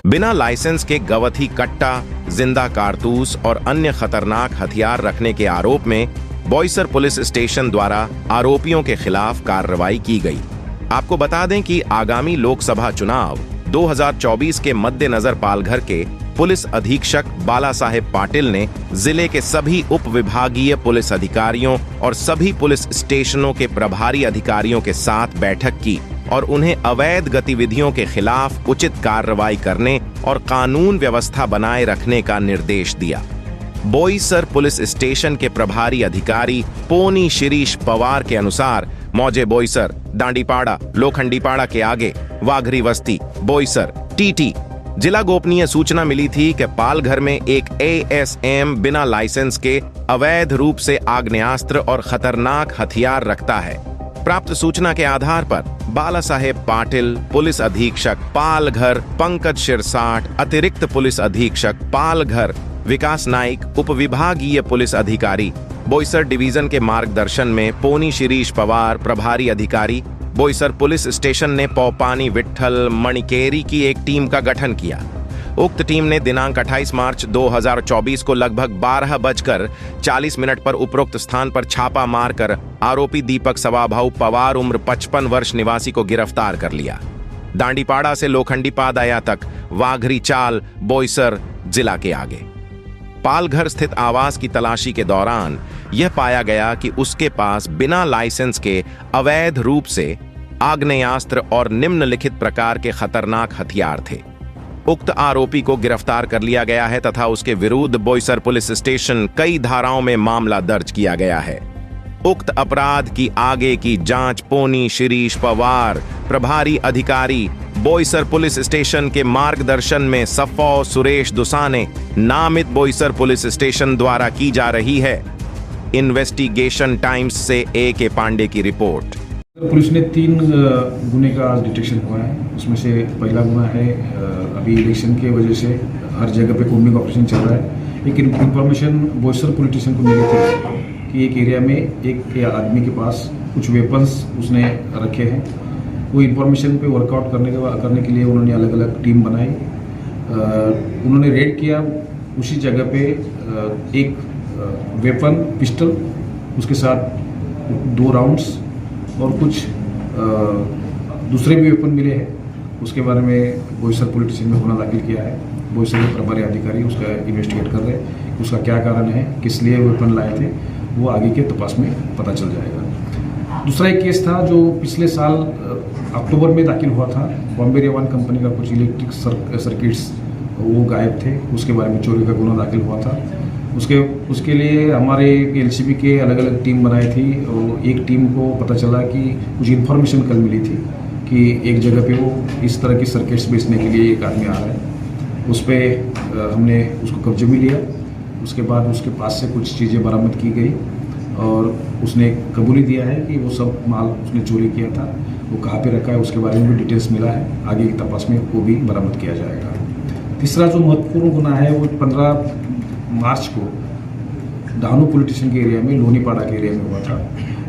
बिना लाइसेंस के गवथी कट्टा, जिंदा कारतूस और अन्य खतरनाक हथियार रखने के आरोप में बोईसर पुलिस स्टेशन द्वारा आरोपियों के खिलाफ कार्रवाई की गई। आपको बता दें कि आगामी लोकसभा चुनाव 2024 के मद्देनजर पालघर के पुलिस अधीक्षक बाला साहेब पाटिल ने जिले के सभी उप विभागीय पुलिस अधिकारियों और सभी पुलिस स्टेशनों के प्रभारी अधिकारियों के साथ बैठक की और उन्हें अवैध गतिविधियों के खिलाफ उचित कार्रवाई करने और कानून व्यवस्था बनाए रखने का निर्देश दिया। बोईसर पुलिस स्टेशन के प्रभारी अधिकारी पोनी शिरीष पवार के अनुसार मौजे बोईसर, दांडीपाड़ा, लोखंडीपाड़ा के आगे वाघरी बस्ती, बोईसर, टीटी जिला गोपनीय सूचना मिली थी कि पालघर में एक एएसएम बिना लाइसेंस के अवैध रूप से आग्नेयास्त्र और खतरनाक हथियार रखता है। प्राप्त सूचना के आधार पर बाला साहेब पाटिल, पुलिस अधीक्षक पालघर पंकज शिरसाट, अतिरिक्त पुलिस अधीक्षक पालघर विकास नाइक, उप विभागीय पुलिस अधिकारी बोईसर डिवीजन के मार्गदर्शन में पोनी शिरीष पवार, प्रभारी अधिकारी बोईसर पुलिस स्टेशन ने पौपानी विट्ठल मणिकेरी की एक टीम का गठन किया। उक्त टीम ने दिनांक 28 मार्च 2024 को लगभग 12:40 पर उपरोक्त स्थान पर छापा मारकर आरोपी दीपक सवाभाऊ पवार उम्र 55 वर्ष निवासी को गिरफ्तार कर लिया। दांडीपाड़ा से लोखंडीपाड़ा तक वाघरी चाल, बोईसर जिला के आगे। पालघर स्थित आवास की तलाशी के दौरान यह पाया गया कि उसके पास बिना लाइसेंस के अवैध रूप से आग्नेयास्त्र और निम्नलिखित प्रकार के खतरनाक हथियार थे। उक्त आरोपी को गिरफ्तार कर लिया गया है तथा उसके विरुद्ध बोईसर पुलिस स्टेशन कई धाराओं में मामला दर्ज किया गया है। उक्त अपराध की आगे की जांच पोनी शिरीष पवार, प्रभारी अधिकारी बोईसर पुलिस स्टेशन के मार्गदर्शन में सफौ सुरेश दुसाने नामित बोईसर पुलिस स्टेशन द्वारा की जा रही है। इन्वेस्टिगेशन टाइम्स से A.K. पांडे की रिपोर्ट। पुलिस ने 3 गुने का आज डिटेक्शन हुआ है। उसमें से पहला गुना है अभी इलेक्शन के वजह से हर जगह पे कोम्बिंग ऑपरेशन चल रहा है। एक इन्फॉर्मेशन बोईसर पुलिस स्टेशन को मिली थी कि एक एरिया में एक आदमी के पास कुछ वेपन्स उसने रखे हैं। वो इन्फॉर्मेशन पे वर्कआउट करने के लिए उन्होंने अलग अलग टीम बनाई। उन्होंने रेड किया उसी जगह पे एक वेपन पिस्टल, उसके साथ 2 राउंड्स और कुछ दूसरे भी वेपन मिले हैं। उसके बारे में बोईसर पुलिस स्टेशन में गुना दाखिल किया है। बोईसर के प्रभारी अधिकारी उसका इन्वेस्टिगेट कर रहे हैं। उसका क्या कारण है, किस लिए वेपन लाए थे, वो आगे के तपास में पता चल जाएगा। दूसरा एक केस था जो पिछले साल अक्टूबर में दाखिल हुआ था। बॉम्बे रेवान कंपनी का कुछ इलेक्ट्रिक सर्किट्स वो गायब थे, उसके बारे में चोरी का गुना दाखिल हुआ था। उसके लिए हमारे एलसीबी के अलग अलग टीम बनाई थी और एक टीम को पता चला कि कुछ इन्फॉर्मेशन कल मिली थी कि एक जगह पे वो इस तरह की सर्किट्स बेचने के लिए एक आदमी आ रहा है। उस पर हमने उसको कब्जे में लिया। उसके बाद उसके पास से कुछ चीज़ें बरामद की गई और उसने कबूली दिया है कि वो सब माल उसने चोरी किया था, वो कहाँ पे रखा है उसके बारे में भी डिटेल्स मिला है। आगे की तपास में वो भी बरामद किया जाएगा। तीसरा जो महत्वपूर्ण गुना है वो 15 मार्च को डानू पुलिस स्टेशन के एरिया में, लोनीपाड़ा के एरिया में हुआ था।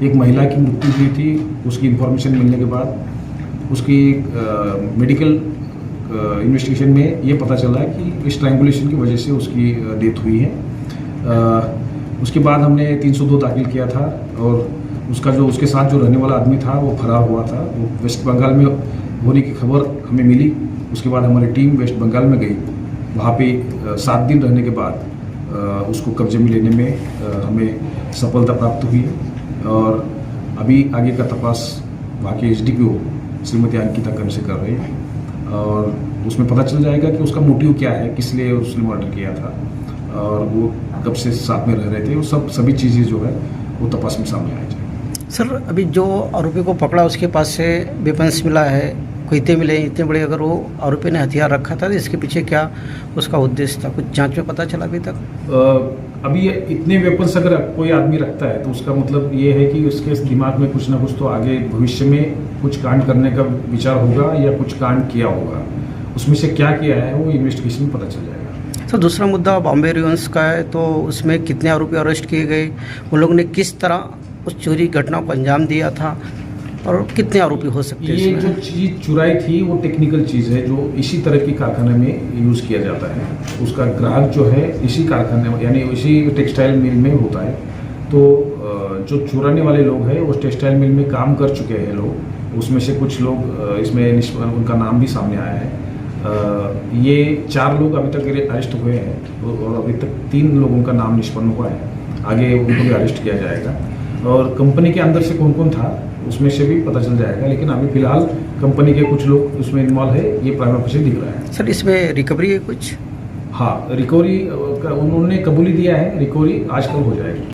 एक महिला की मृत्यु हुई थी। उसकी इन्फॉर्मेशन मिलने के बाद उसकी मेडिकल इन्वेस्टिगेशन में ये पता चला कि स्ट्रैंगुलेशन की वजह से उसकी डेथ हुई है। उसके बाद हमने 302 दाखिल किया था और उसके साथ जो रहने वाला आदमी था वो फरार हुआ था। वो वेस्ट बंगाल में होने की खबर हमें मिली। उसके बाद हमारी टीम वेस्ट बंगाल में गई। वहाँ पे 7 दिन रहने के बाद उसको कब्जे में लेने में हमें सफलता प्राप्त हुई और अभी आगे का तपास वहाँ के एसडीपीओ श्रीमती अंकिता कर्ण से कर रहे हैं और उसमें पता चल जाएगा कि उसका मोटिव क्या है, किस लिए उसने मर्डर किया था और वो कब से साथ में रह रहे थे। वो सभी चीज़ें जो है वो तपास में सामने आ जाएगी। सर, अभी जो आरोपी को पकड़ा उसके पास से वेपन्स मिला है, कोई इतने मिले, इतने बड़े अगर वो आरोपी ने हथियार रखा था तो इसके पीछे क्या उसका उद्देश्य था, कुछ जांच में पता चला अभी तक? अभी इतने वेपन्स अगर कोई आदमी रखता है तो उसका मतलब ये है कि उसके दिमाग में कुछ ना कुछ तो आगे भविष्य में कुछ कांड करने का विचार होगा या कुछ कांड किया होगा। उसमें से क्या किया है वो इन्वेस्टिगेशन में पता चल जाएगा। सर, दूसरा मुद्दा बॉम्बे रेवन्स का है, तो उसमें कितने आरोपी अरेस्ट किए गए, उन लोगों ने किस तरह उस चोरी घटना को अंजाम दिया था, और कितने आरोपी हो सकते हैं ये जो इसमें? चीज़ चुराई थी वो टेक्निकल चीज़ है जो इसी तरह की कारखाने में यूज़ किया जाता है। उसका ग्राहक जो है इसी कारखाने में यानी इसी टेक्सटाइल मिल में होता है। तो जो चुराने वाले लोग हैं वो टेक्सटाइल मिल में काम कर चुके हैं लोग, उसमें से कुछ लोग इसमें उनका नाम भी सामने आया है। ये 4 लोग अभी तक अरेस्ट हुए हैं और अभी तक 3 लोगों का नाम निष्पन्न हुआ है। आगे उनको भी अरेस्ट किया जाएगा और कंपनी के अंदर से कौन कौन था उसमें से भी पता चल जाएगा, लेकिन अभी फिलहाल कंपनी के कुछ लोग उसमें इन्वॉल्व है, ये प्राइमा फेसी दिख रहा है। सर इसमें रिकवरी है कुछ? हाँ, रिकवरी उन्होंने कबूली दिया है, रिकवरी आजकल हो जाएगी।